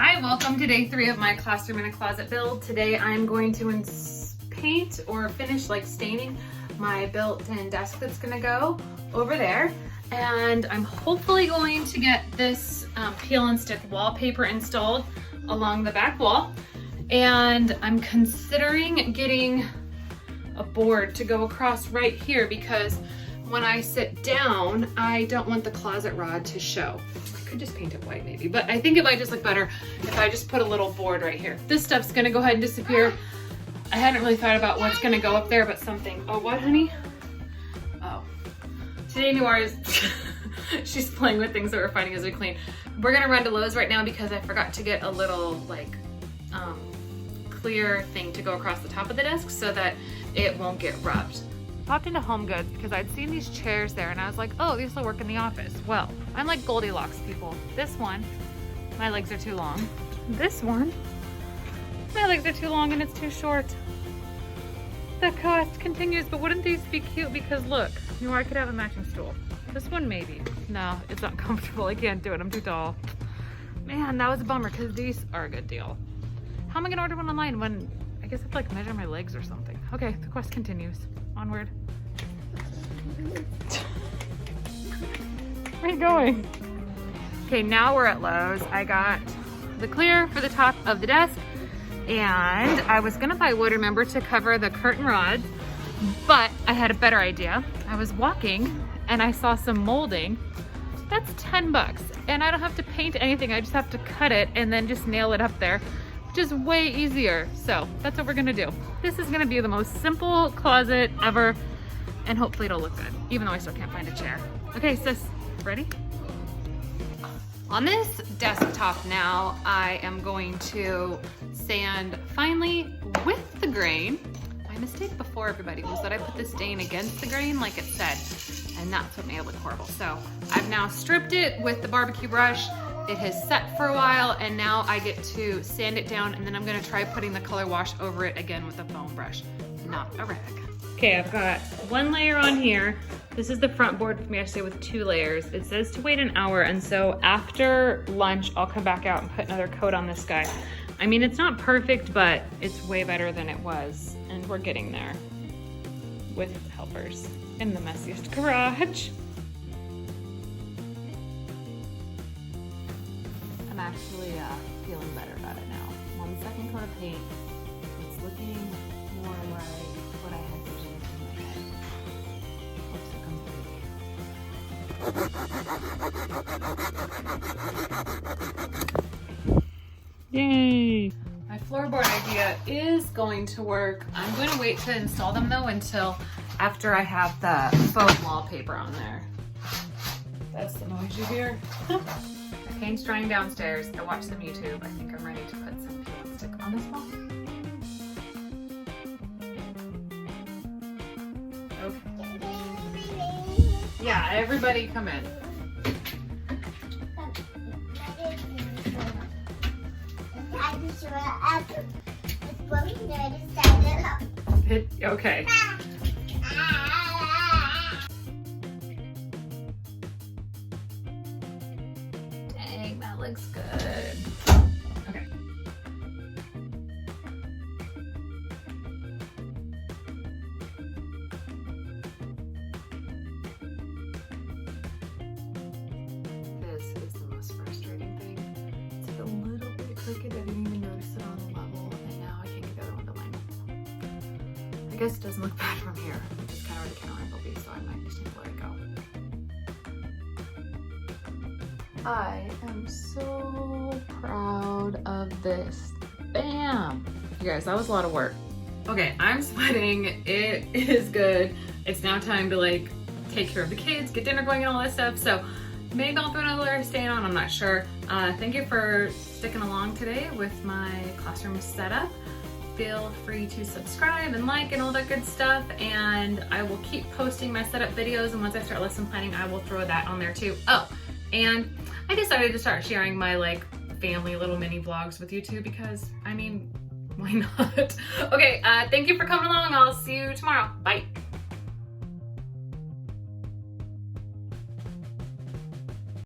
Hi, welcome to day 3 of my classroom in a closet build. Today I'm going to paint or finish staining my built-in desk that's gonna go over there. And I'm hopefully going to get this peel and stick wallpaper installed along the back wall. And I'm considering getting a board to go across right here because when I sit down, I don't want the closet rod to show. I could just paint it white maybe, but I think it might just look better if I just put a little board right here. This stuff's gonna go ahead and disappear. I hadn't really thought about what's gonna go up there, but something. Oh, what, honey? Oh. Today, Noira's, she's playing with things that we're finding as we clean. We're gonna run to Lowe's right now because I forgot to get a little clear thing to go across the top of the desk so that it won't get rubbed. Popped into Home Goods because I'd seen these chairs there and I was like, oh, these will work in the office. Well, I'm like Goldilocks people. This one, my legs are too long. This one, my legs are too long and it's too short. The cost continues, but wouldn't these be cute? Because look, you know, I could have a matching stool. This one maybe. No, it's not comfortable. I can't do it. I'm too tall. Man, that was a bummer because these are a good deal. How am I gonna order one online when I guess I have to like measure my legs or something? Okay, the quest continues. Onward. Where are you going? Okay, now we're at Lowe's. I got the clear for the top of the desk and I was gonna buy wood, remember, to cover the curtain rods, but I had a better idea. I was walking and I saw some molding. That's 10 bucks and I don't have to paint anything. I just have to cut it and then just nail it up there, which is way easier. So that's what we're gonna do. This is gonna be the most simple closet ever and hopefully it'll look good, even though I still can't find a chair. Okay, sis, ready? On this desktop now, I am going to sand finally with the grain. My mistake before, everybody, was that I put the stain against the grain like it said, and that's what made it look horrible. So I've now stripped it with the barbecue brush. It has set for a while and now I get to sand it down and then I'm gonna try putting the color wash over it again with a foam brush, not a rag. Okay, I've got one layer on here. This is the front board for me, actually, with 2 layers. It says to wait an hour, and so after lunch, I'll come back out and put another coat on this guy. I mean, it's not perfect, but it's way better than it was, and we're getting there with helpers in the messiest garage. I'm actually feeling better about it now. I'm on the second coat of paint. It's looking more like what I had vision in my head. Yay! My floorboard idea is going to work. I'm going to wait to install them though until after I have the faux wallpaper on there. That's the noise you hear. Paint's drying downstairs. I watched some YouTube. I think I'm ready to put some peel and stick on this wall. Okay. Yeah, everybody come in. Okay. Dang, that looks good. Okay. This is the most frustrating thing. It's like a little bit crooked. I didn't even notice it on the level, and now I can't get the other one to line up. I guess it doesn't look bad from here. It's kind of where the counter will be, so I might just need to let it go. I am so proud of this. Bam! You guys, that was a lot of work. Okay, I'm sweating. It is good. It's now time to take care of the kids, get dinner going and all that stuff. So maybe I'll throw another layer of stain on, I'm not sure. Thank you for sticking along today with my classroom setup. Feel free to subscribe and like and all that good stuff, and I will keep posting my setup videos, and once I start lesson planning, I will throw that on there too. Oh, and I decided to start sharing my family little mini vlogs with you too, because I mean, why not? Okay, thank you for coming along. I'll see you tomorrow. Bye.